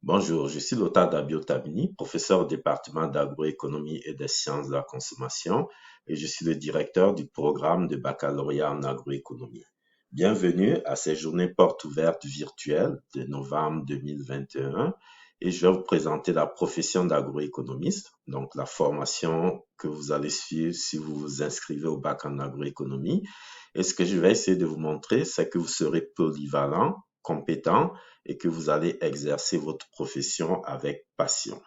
Bonjour, je suis Lota Dabio-Tabini, professeur au département d'agroéconomie et des sciences de la consommation et je suis le directeur du programme de baccalauréat en agroéconomie. Bienvenue à ces journées portes ouvertes virtuelles de novembre 2021 et je vais vous présenter la profession d'agroéconomiste, donc la formation que vous allez suivre si vous vous inscrivez au bac en agroéconomie. Et ce que je vais essayer de vous montrer, c'est que vous serez polyvalent, compétent et que vous allez exercer votre profession avec passion.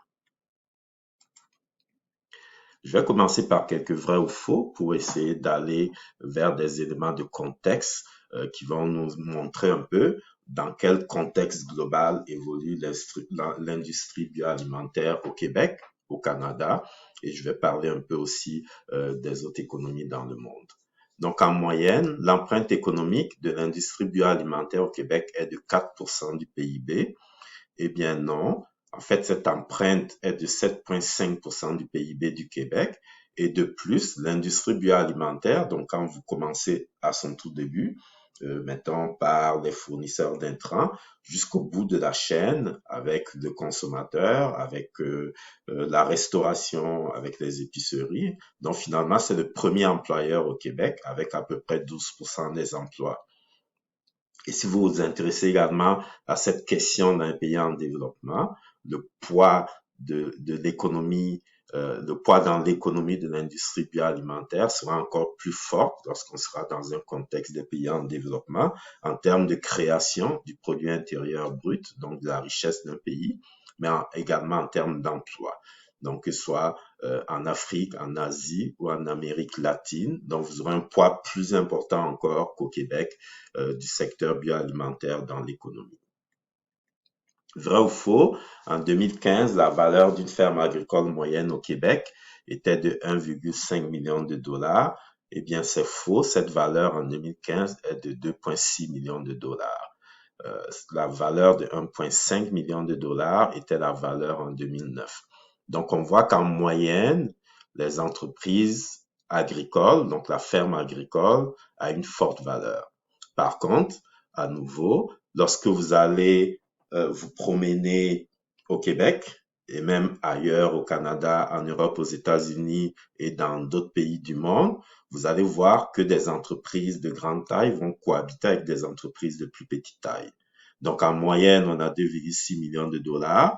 Je vais commencer par quelques vrais ou faux pour essayer d'aller vers des éléments de contexte qui vont nous montrer un peu dans quel contexte global évolue l'industrie bioalimentaire au Québec, au Canada, et je vais parler un peu aussi des autres économies dans le monde. Donc, en moyenne, l'empreinte économique de l'industrie bioalimentaire au Québec est de 4% du PIB. Eh bien non. En fait, cette empreinte est de 7,5% du PIB du Québec. Et de plus, l'industrie bioalimentaire, donc quand vous commencez à son tout début, mettons par les fournisseurs d'intrants, jusqu'au bout de la chaîne avec le consommateur, avec la restauration, avec les épiceries. Donc finalement, c'est le premier employeur au Québec avec à peu près 12% des emplois. Et si vous vous intéressez également à cette question d'un pays en développement, le poids de l'économie, le poids dans l'économie de l'industrie bioalimentaire sera encore plus fort lorsqu'on sera dans un contexte des pays en développement en termes de création du produit intérieur brut, donc de la richesse d'un pays, mais également en termes d'emploi. Donc, que ce soit en Afrique, en Asie ou en Amérique latine. Donc, vous aurez un poids plus important encore qu'au Québec du secteur bioalimentaire dans l'économie. Vrai ou faux, en 2015, la valeur d'une ferme agricole moyenne au Québec était de 1,5 million de dollars. Eh bien, c'est faux. Cette valeur en 2015 est de 2,6 millions de dollars. La valeur de 1,5 million de dollars était la valeur en 2009. Donc, on voit qu'en moyenne, les entreprises agricoles, donc la ferme agricole, a une forte valeur. Par contre, à nouveau, lorsque vous allez vous promener au Québec et même ailleurs au Canada, en Europe, aux États-Unis et dans d'autres pays du monde, vous allez voir que des entreprises de grande taille vont cohabiter avec des entreprises de plus petite taille. Donc, en moyenne, on a 2,6 millions de dollars.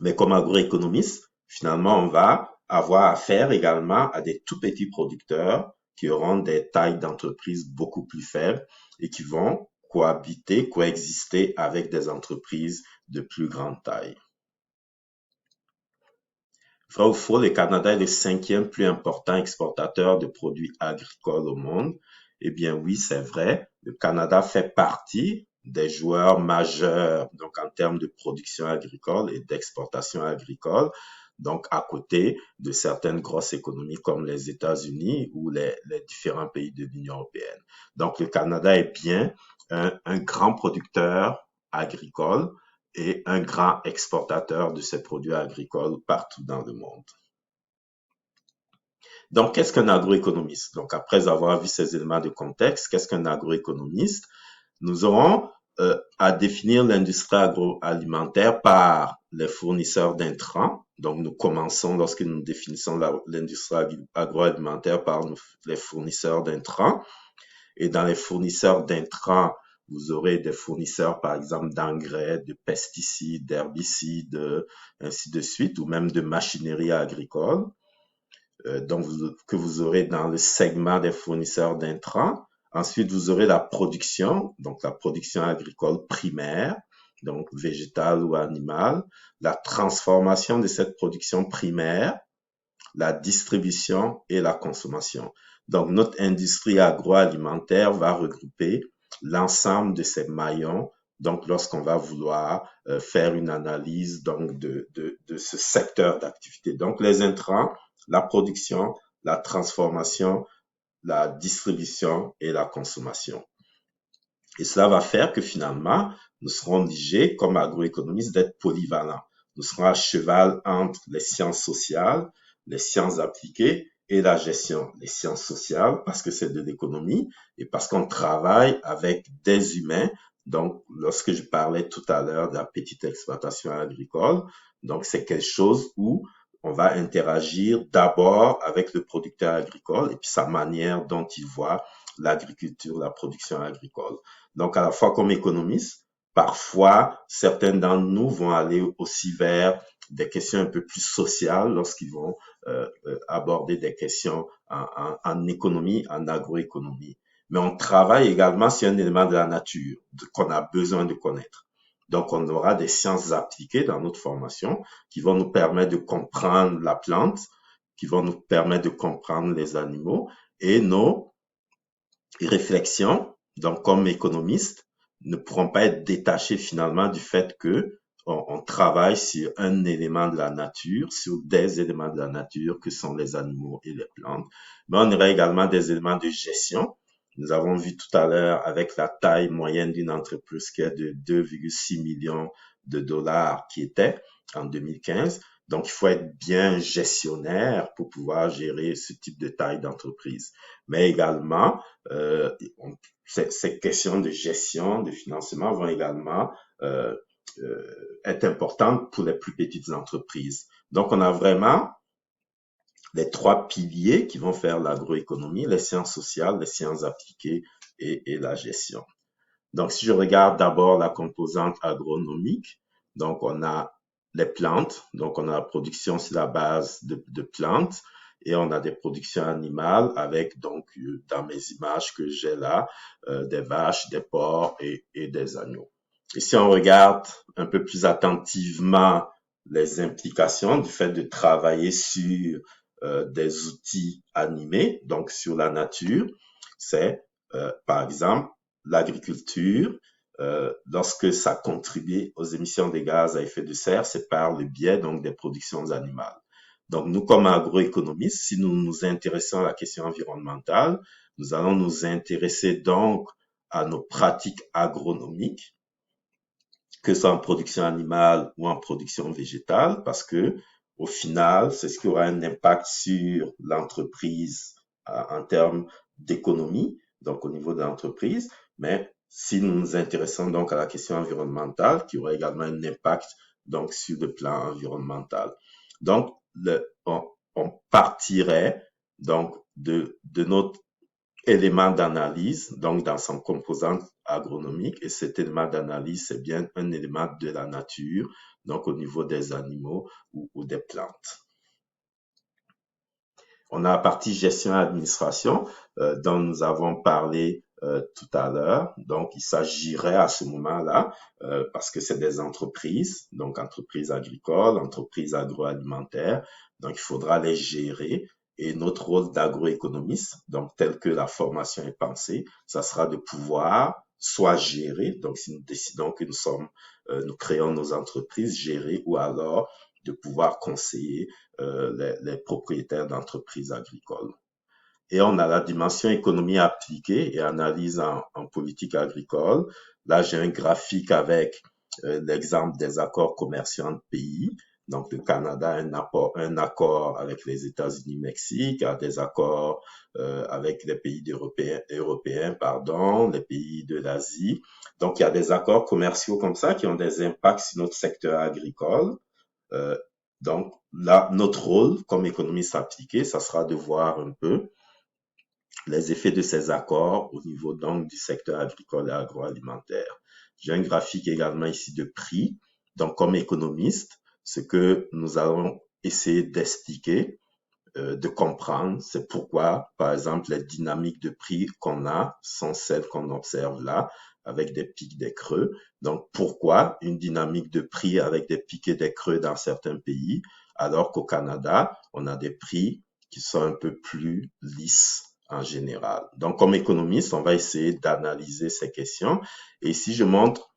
Mais comme agroéconomiste, finalement, on va avoir affaire également à des tout petits producteurs qui auront des tailles d'entreprise beaucoup plus faibles et qui vont cohabiter, coexister avec des entreprises de plus grande taille. Vrai ou faux, le Canada est le cinquième plus important exportateur de produits agricoles au monde. Eh bien oui, c'est vrai. Le Canada fait partie des joueurs majeurs, donc en termes de production agricole et d'exportation agricole, donc à côté de certaines grosses économies comme les États-Unis ou les différents pays de l'Union européenne. Donc le Canada est bien un grand producteur agricole et un grand exportateur de ces produits agricoles partout dans le monde. Donc, qu'est-ce qu'un agroéconomiste? Donc, après avoir vu ces éléments de contexte, qu'est-ce qu'un agroéconomiste? Nous aurons à définir l'industrie agroalimentaire par les fournisseurs d'intrants. Donc, nous commençons lorsque nous définissons l'industrie agroalimentaire par les fournisseurs d'intrants. Et dans les fournisseurs d'intrants, vous aurez des fournisseurs, par exemple, d'engrais, de pesticides, d'herbicides, ainsi de suite, ou même de machinerie agricole. Donc, que vous aurez dans le segment des fournisseurs d'intrants. Ensuite, vous aurez la production, donc la production agricole primaire, donc végétale ou animale, la transformation de cette production primaire, la distribution et la consommation. Donc, notre industrie agroalimentaire va regrouper l'ensemble de ces maillons. Donc, lorsqu'on va vouloir faire une analyse donc de ce secteur d'activité. Donc, les intrants, la production, la transformation, la distribution et la consommation. Et cela va faire que finalement, nous serons obligés, comme agroéconomistes, d'être polyvalents. Nous serons à cheval entre les sciences sociales, les sciences appliquées et la gestion. Les sciences sociales, parce que c'est de l'économie et parce qu'on travaille avec des humains, Donc, lorsque je parlais tout à l'heure de la petite exploitation agricole, donc c'est quelque chose où on va interagir d'abord avec le producteur agricole et puis sa manière dont il voit l'agriculture, la production agricole. Donc, à la fois comme économiste, parfois, certains d'entre nous vont aller aussi vers des questions un peu plus sociales lorsqu'ils vont aborder des questions en économie, en agroéconomie. Mais on travaille également sur un élément de la nature qu'on a besoin de connaître. Donc, on aura des sciences appliquées dans notre formation qui vont nous permettre de comprendre la plante, qui vont nous permettre de comprendre les animaux et nos réflexions, donc comme économistes, ne pourront pas être détachées finalement du fait que on travaille sur un élément de la nature, sur des éléments de la nature que sont les animaux et les plantes. Mais on aura également des éléments de gestion. Nous avons vu tout à l'heure avec la taille moyenne d'une entreprise qui est de 2,6 millions de dollars qui était en 2015. Donc, il faut être bien gestionnaire pour pouvoir gérer ce type de taille d'entreprise. Mais également, ces questions de gestion, de financement vont également être importantes pour les plus petites entreprises. Donc, on a vraiment les trois piliers qui vont faire l'agroéconomie, les sciences sociales, les sciences appliquées et la gestion. Donc, si je regarde d'abord la composante agronomique, donc on a les plantes, donc on a la production sur la base de plantes et on a des productions animales avec donc dans mes images que j'ai là, des vaches, des porcs et des agneaux. Et si on regarde un peu plus attentivement les implications du fait de travailler sur des outils animés, donc sur la nature, c'est par exemple l'agriculture, lorsque ça contribue aux émissions de gaz à effet de serre, c'est par le biais donc des productions animales. Donc nous, comme agroéconomistes, si nous nous intéressons à la question environnementale, nous allons nous intéresser donc à nos pratiques agronomiques, que ce soit en production animale ou en production végétale, parce que au final, c'est ce qui aura un impact sur l'entreprise en termes d'économie, donc au niveau de l'entreprise, mais si nous nous intéressons donc à la question environnementale, qui aura également un impact donc sur le plan environnemental. Donc, on partirait donc de notre élément d'analyse, donc dans son composante agronomique, et cet élément d'analyse, c'est bien un élément de la nature, donc au niveau des animaux ou des plantes. On a la partie gestion et administration dont nous avons parlé tout à l'heure. Donc, il s'agirait à ce moment-là, parce que c'est des entreprises, donc entreprises agricoles, entreprises agroalimentaires, donc il faudra les gérer. Et notre rôle d'agroéconomiste, donc tel que la formation est pensée, ça sera de pouvoir soit gérer, donc si nous décidons que nous créons nos entreprises, gérer, ou alors de pouvoir conseiller les propriétaires d'entreprises agricoles. Et on a la dimension économie appliquée et analyse en politique agricole. Là, j'ai un graphique avec l'exemple des accords commerciaux entre pays. Donc, le Canada a un accord avec les États-Unis, Mexique, a des accords avec les pays européens, les pays de l'Asie. Donc, il y a des accords commerciaux comme ça qui ont des impacts sur notre secteur agricole. Donc, là, notre rôle comme économiste appliqué, ça sera de voir un peu les effets de ces accords au niveau donc du secteur agricole et agroalimentaire. J'ai un graphique également ici de prix. Donc, comme économiste, ce que nous allons essayer d'expliquer, de comprendre, c'est pourquoi, par exemple, les dynamiques de prix qu'on a sont celles qu'on observe là, avec des pics, des creux. Donc, pourquoi une dynamique de prix avec des pics et des creux dans certains pays, alors qu'au Canada, on a des prix qui sont un peu plus lisses en général. Donc, comme économiste, on va essayer d'analyser ces questions. Et ici, je montre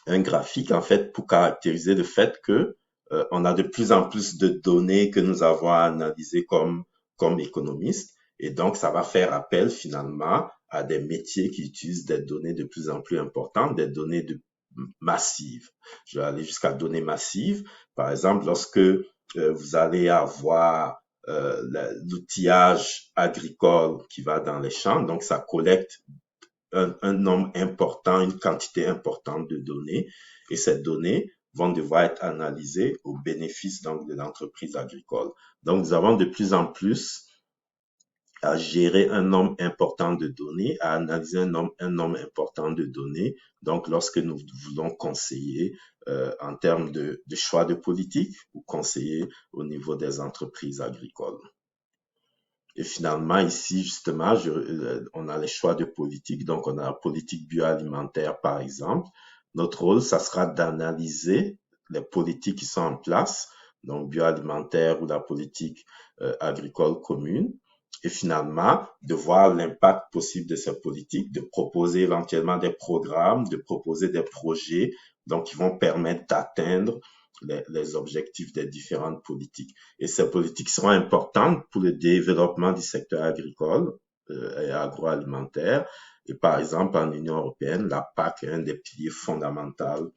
un graphique, en fait, pour caractériser le fait que on a de plus en plus de données que nous avons à analyser comme économistes. Et donc, ça va faire appel finalement à des métiers qui utilisent des données de plus en plus importantes, des données massives. Je vais aller jusqu'à données massives. Par exemple, lorsque vous allez avoir l'outillage agricole qui va dans les champs, donc ça collecte un nombre important, une quantité importante de données, et ces données vont devoir être analysées au bénéfice donc de l'entreprise agricole. Donc, nous avons de plus en plus à gérer un nombre important de données, à analyser un nombre important de données. Donc, lorsque nous voulons conseiller en termes de choix de politique ou conseiller au niveau des entreprises agricoles. Et finalement, ici, justement, on a les choix de politique. Donc, on a la politique bioalimentaire, par exemple. Notre rôle, ça sera d'analyser les politiques qui sont en place, donc bioalimentaire ou la politique agricole commune, et finalement, de voir l'impact possible de ces politiques, de proposer éventuellement des programmes, de proposer des projets, donc qui vont permettre d'atteindre les objectifs des différentes politiques. Et ces politiques seront importantes pour le développement du secteur agricole et agroalimentaire. Et par exemple, en Union européenne, la PAC est un des piliers fondamentaux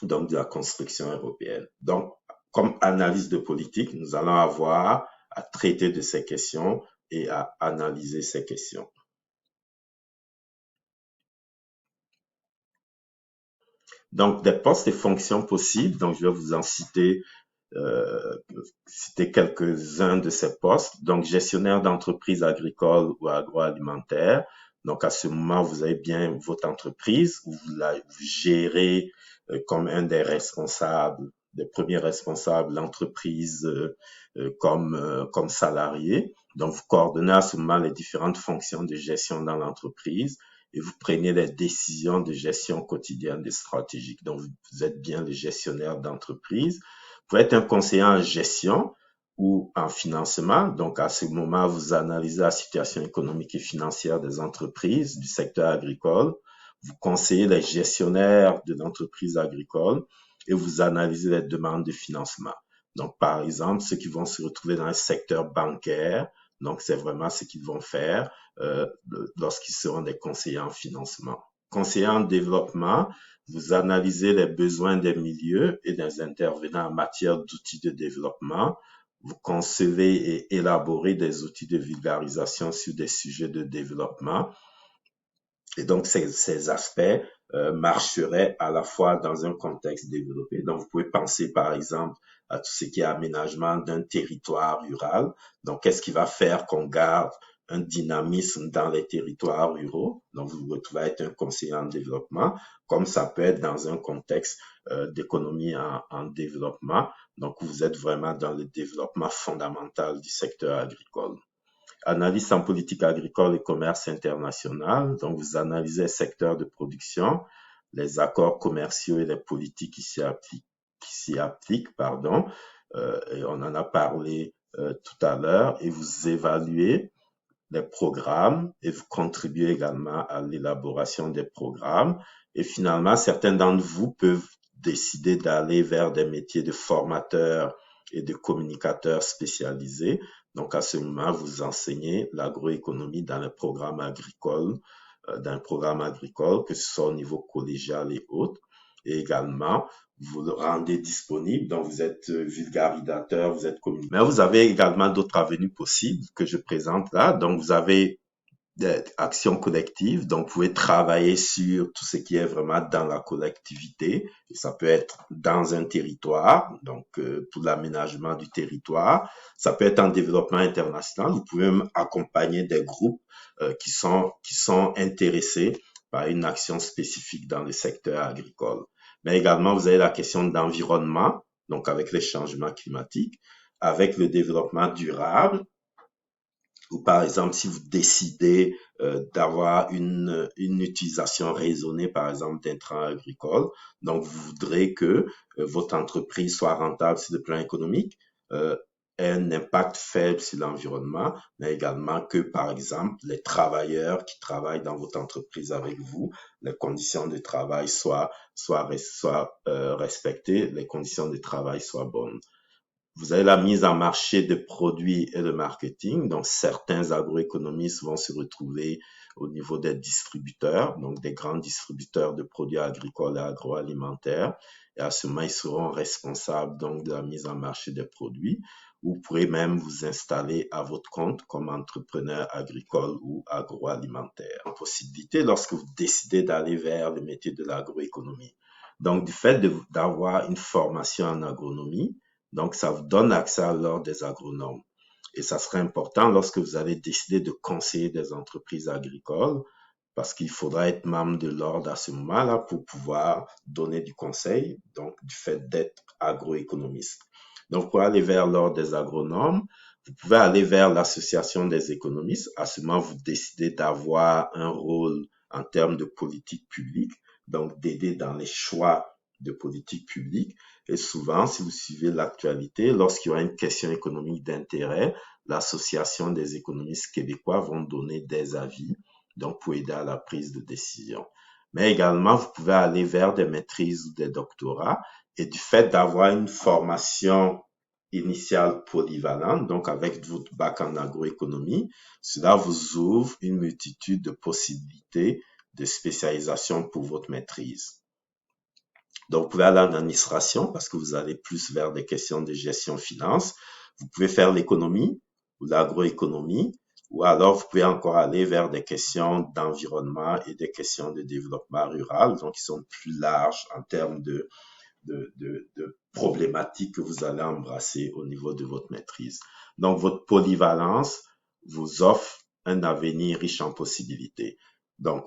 donc, de la construction européenne. Donc, comme analyse de politique, nous allons avoir à traiter de ces questions et à analyser ces questions. Donc, des postes et fonctions possibles, donc je vais vous en citer quelques-uns de ces postes. Donc, gestionnaire d'entreprise agricole ou agroalimentaire. Donc, à ce moment, vous avez bien votre entreprise où vous gérez comme un des responsables, des premiers responsables, l'entreprise comme salarié. Donc, vous coordonnez à ce moment les différentes fonctions de gestion dans l'entreprise et vous prenez les décisions de gestion quotidienne et stratégique. Donc, vous êtes bien le gestionnaire d'entreprise. Vous pouvez être un conseiller en gestion ou en financement. Donc, à ce moment, vous analysez la situation économique et financière des entreprises du secteur agricole. Vous conseillez les gestionnaires de l'entreprise agricole et vous analysez les demandes de financement. Donc, par exemple, ceux qui vont se retrouver dans le secteur bancaire, donc c'est vraiment ce qu'ils vont faire lorsqu'ils seront des conseillers en financement. Conseillers en développement, vous analysez les besoins des milieux et des intervenants en matière d'outils de développement. Vous concevez et élaborez des outils de vulgarisation sur des sujets de développement. Et donc, ces aspects marcheraient à la fois dans un contexte développé. Donc, vous pouvez penser, par exemple, à tout ce qui est aménagement d'un territoire rural. Donc, qu'est-ce qui va faire qu'on garde un dynamisme dans les territoires ruraux? Donc, vous vous retrouvez à être un conseiller en développement, comme ça peut être dans un contexte d'économie en développement. Donc, vous êtes vraiment dans le développement fondamental du secteur agricole. Analyse en politique agricole et commerce international. Donc, vous analysez les secteurs de production, les accords commerciaux et les politiques qui s'y appliquent, pardon. Et on en a parlé tout à l'heure. Et vous évaluez les programmes et vous contribuez également à l'élaboration des programmes. Et finalement, certains d'entre vous peuvent décider d'aller vers des métiers de formateurs et de communicateurs spécialisés. Donc, à ce moment, vous enseignez l'agroéconomie dans les programmes agricoles, que ce soit au niveau collégial et autres. Et également, vous le rendez disponible, donc vous êtes vulgarisateur, vous êtes communicateur. Mais vous avez également d'autres avenues possibles que je présente là. Donc, vous avez des actions collectives, donc vous pouvez travailler sur tout ce qui est vraiment dans la collectivité. Et ça peut être dans un territoire, donc pour l'aménagement du territoire. Ça peut être en développement international. Vous pouvez même accompagner des groupes qui sont intéressés par une action spécifique dans le secteur agricole. Mais également, vous avez la question d'environnement, donc avec les changements climatiques, avec le développement durable, ou par exemple, si vous décidez d'avoir une utilisation raisonnée, par exemple, d'intrants agricoles, donc vous voudrez que votre entreprise soit rentable sur le plan économique, ait un impact faible sur l'environnement, mais également que, par exemple, les travailleurs qui travaillent dans votre entreprise avec vous, les conditions de travail soient respectées, les conditions de travail soient bonnes. Vous avez la mise en marché de produits et le marketing. Donc, certains agroéconomistes vont se retrouver au niveau des distributeurs, donc des grands distributeurs de produits agricoles et agroalimentaires. Et à ce moment, ils seront responsables donc de la mise en marché des produits. Vous pourrez même vous installer à votre compte comme entrepreneur agricole ou agroalimentaire. En possibilité lorsque vous décidez d'aller vers le métier de l'agroéconomie. Donc, du fait d'avoir une formation en agronomie, donc ça vous donne accès à l'ordre des agronomes. Et ça serait important lorsque vous allez décider de conseiller des entreprises agricoles, parce qu'il faudra être membre de l'ordre à ce moment-là pour pouvoir donner du conseil, donc du fait d'être agroéconomiste. Donc, pour aller vers l'ordre des agronomes, vous pouvez aller vers l'association des économistes. À ce moment, vous décidez d'avoir un rôle en termes de politique publique, donc d'aider dans les choix de politique publique. Et souvent, si vous suivez l'actualité, lorsqu'il y aura une question économique d'intérêt, l'association des économistes québécois vont donner des avis, donc pour aider à la prise de décision. Mais également, vous pouvez aller vers des maîtrises ou des doctorats, et du fait d'avoir une formation initiale polyvalente, donc avec votre bac en agroéconomie, cela vous ouvre une multitude de possibilités de spécialisation pour votre maîtrise. Donc, vous pouvez aller en administration parce que vous allez plus vers des questions de gestion finance. Vous pouvez faire l'économie ou l'agroéconomie, ou alors vous pouvez encore aller vers des questions d'environnement et des questions de développement rural, donc qui sont plus larges en termes de problématiques que vous allez embrasser au niveau de votre maîtrise. Donc, votre polyvalence vous offre un avenir riche en possibilités. Donc,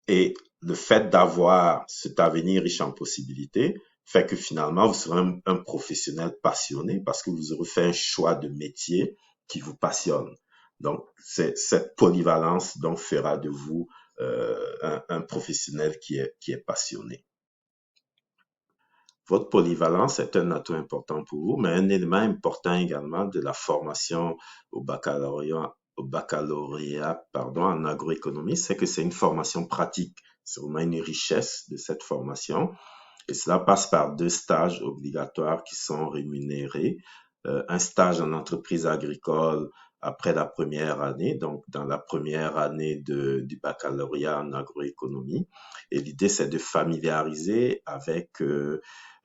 et le fait d'avoir cet avenir riche en possibilités fait que finalement, vous serez un professionnel passionné parce que vous aurez fait un choix de métier qui vous passionne. Donc, cette polyvalence donc fera de vous un professionnel qui est passionné. Votre polyvalence est un atout important pour vous, mais un élément important également de la formation au baccalauréat en agroéconomie, c'est que c'est une formation pratique. C'est vraiment une richesse de cette formation. Et cela passe par 2 stages obligatoires qui sont rémunérés. Un stage en entreprise agricole après la première année, donc dans la première année du baccalauréat en agroéconomie. Et l'idée, c'est de familiariser avec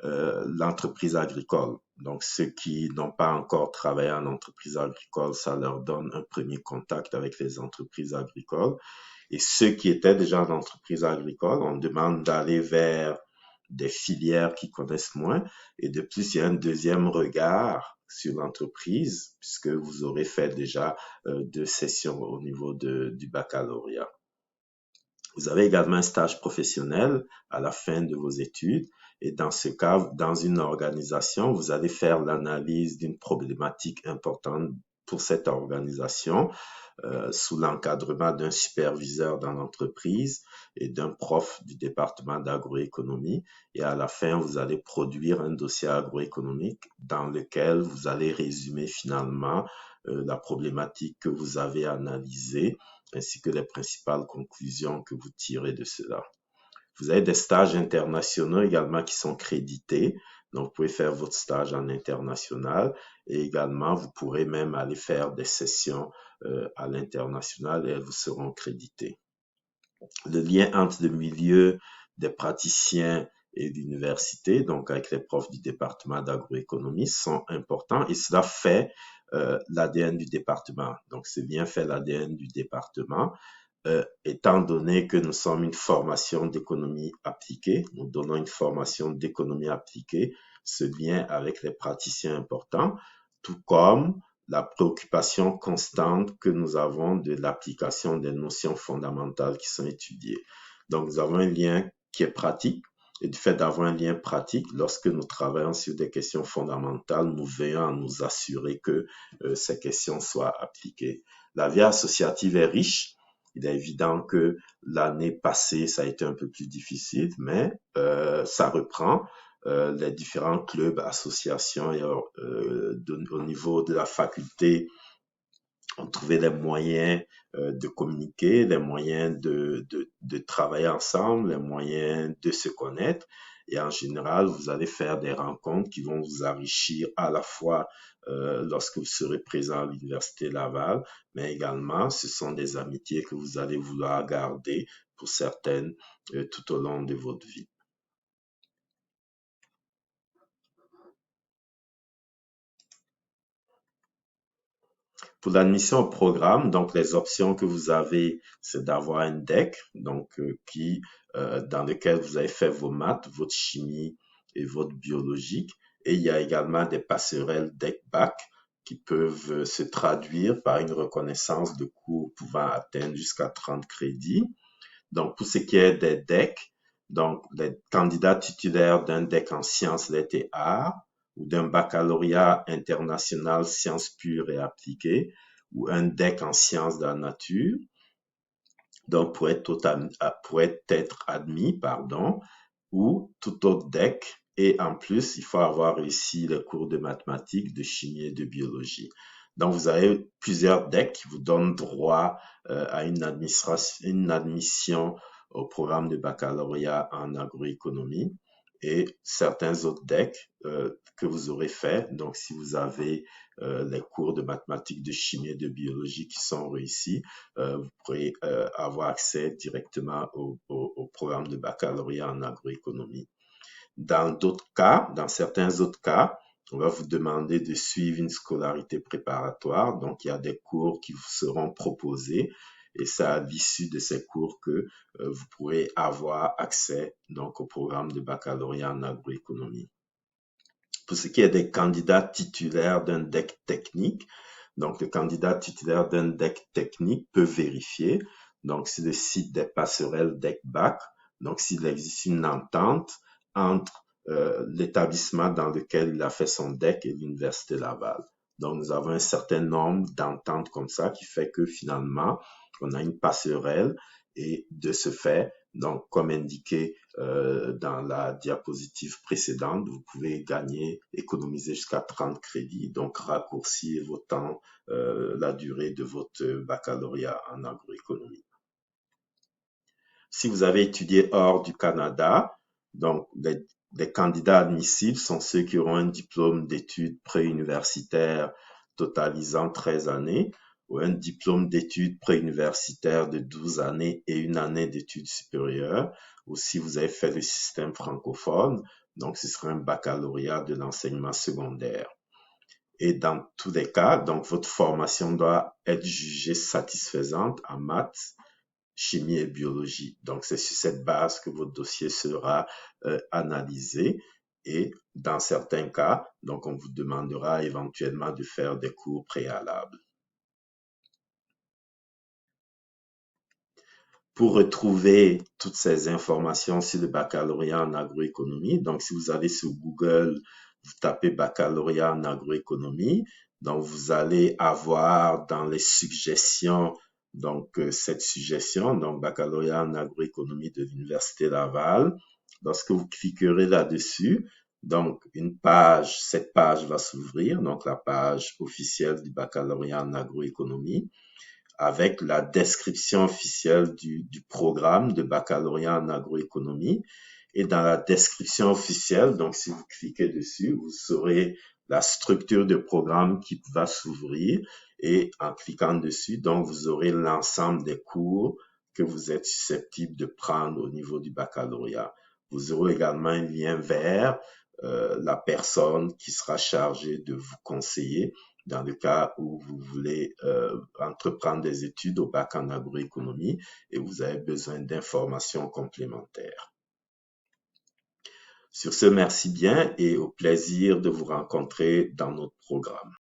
l'entreprise agricole. Donc, ceux qui n'ont pas encore travaillé en entreprise agricole, ça leur donne un premier contact avec les entreprises agricoles. Et ceux qui étaient déjà en entreprise agricole, on demande d'aller vers des filières qui connaissent moins. Et de plus, il y a un deuxième regard sur l'entreprise, puisque vous aurez fait déjà 2 sessions au niveau du baccalauréat. Vous avez également un stage professionnel à la fin de vos études. Et dans ce cas, dans une organisation, vous allez faire l'analyse d'une problématique importante pour cette organisation sous l'encadrement d'un superviseur dans l'entreprise et d'un prof du département d'agroéconomie. Et à la fin, vous allez produire un dossier agroéconomique dans lequel vous allez résumer finalement la problématique que vous avez analysée ainsi que les principales conclusions que vous tirez de cela. Vous avez des stages internationaux également qui sont crédités. Donc, vous pouvez faire votre stage en international et également, vous pourrez même aller faire des sessions à l'international et elles vous seront créditées. Le lien entre le milieu des praticiens et l'université, donc avec les profs du département d'agroéconomie, sont importants et cela fait l'ADN du département. Donc, ce lien fait l'ADN du département. Étant donné que nous sommes une formation d'économie appliquée, nous donnons une formation d'économie appliquée, ce lien avec les praticiens est important, tout comme la préoccupation constante que nous avons de l'application des notions fondamentales qui sont étudiées. Donc, nous avons un lien qui est pratique. Et du fait d'avoir un lien pratique, lorsque nous travaillons sur des questions fondamentales, nous veillons à nous assurer que ces questions soient appliquées. La vie associative est riche. Il est évident que l'année passée, ça a été un peu plus difficile, mais ça reprend. Les différents clubs, associations et, au niveau de la faculté ont trouvé les moyens de communiquer, les moyens de travailler ensemble, les moyens de se connaître. Et en général, vous allez faire des rencontres qui vont vous enrichir à la fois lorsque vous serez présent à l'Université Laval, mais également, ce sont des amitiés que vous allez vouloir garder pour certaines tout au long de votre vie. Pour l'admission au programme, donc les options que vous avez, c'est d'avoir un deck, donc dans lequel vous avez fait vos maths, votre chimie et votre biologique. Et il y a également des passerelles deck-back qui peuvent se traduire par une reconnaissance de cours pouvant atteindre jusqu'à 30 crédits. Donc, pour ce qui est des decks, donc les candidats titulaires d'un deck en sciences, lettres et arts, ou d'un baccalauréat international sciences pures et appliquées, ou un deck en sciences de la nature, donc pourrait être admis, pardon, ou tout autre deck. Et en plus, il faut avoir réussi les cours de mathématiques, de chimie et de biologie. Donc, vous avez plusieurs decks qui vous donnent droit à une admission au programme de baccalauréat en agroéconomie et certains autres decks que vous aurez fait. Donc, si vous avez les cours de mathématiques, de chimie et de biologie qui sont réussis, vous pourrez avoir accès directement au programme de baccalauréat en agroéconomie. Dans certains autres cas, on va vous demander de suivre une scolarité préparatoire. Donc, il y a des cours qui vous seront proposés et c'est à l'issue de ces cours que vous pourrez avoir accès donc au programme de baccalauréat en agroéconomie. Pour ce qui est des candidats titulaires d'un deck technique, donc le candidat titulaire d'un deck technique peut vérifier donc sur le site des passerelles deck-back, donc s'il existe une entente entre l'établissement dans lequel il a fait son deck et l'Université Laval. Donc, nous avons un certain nombre d'ententes comme ça qui fait que finalement, on a une passerelle et de ce fait, donc comme indiqué dans la diapositive précédente, vous pouvez économiser jusqu'à 30 crédits, donc raccourcir vos temps, la durée de votre baccalauréat en agroéconomie. Si vous avez étudié hors du Canada, donc les candidats admissibles sont ceux qui auront un diplôme d'études préuniversitaires totalisant 13 années ou un diplôme d'études préuniversitaires de 12 années et une année d'études supérieures, ou si vous avez fait le système francophone, donc ce sera un baccalauréat de l'enseignement secondaire. Et dans tous les cas, donc votre formation doit être jugée satisfaisante en maths, chimie et biologie. Donc, c'est sur cette base que votre dossier sera analysé et dans certains cas, donc on vous demandera éventuellement de faire des cours préalables. Pour retrouver toutes ces informations sur le baccalauréat en agroéconomie, donc si vous allez sur Google, vous tapez baccalauréat en agroéconomie, donc vous allez avoir dans les suggestions donc cette suggestion, donc baccalauréat en agroéconomie de l'Université Laval. Lorsque vous cliquerez là-dessus, donc cette page va s'ouvrir, donc la page officielle du baccalauréat en agroéconomie, avec la description officielle du programme de baccalauréat en agroéconomie. Et dans la description officielle, donc si vous cliquez dessus, vous saurez la structure de programme qui va s'ouvrir et en cliquant dessus, donc vous aurez l'ensemble des cours que vous êtes susceptible de prendre au niveau du baccalauréat. Vous aurez également un lien vers la personne qui sera chargée de vous conseiller dans le cas où vous voulez entreprendre des études au bac en agroéconomie et vous avez besoin d'informations complémentaires. Sur ce, merci bien et au plaisir de vous rencontrer dans notre programme.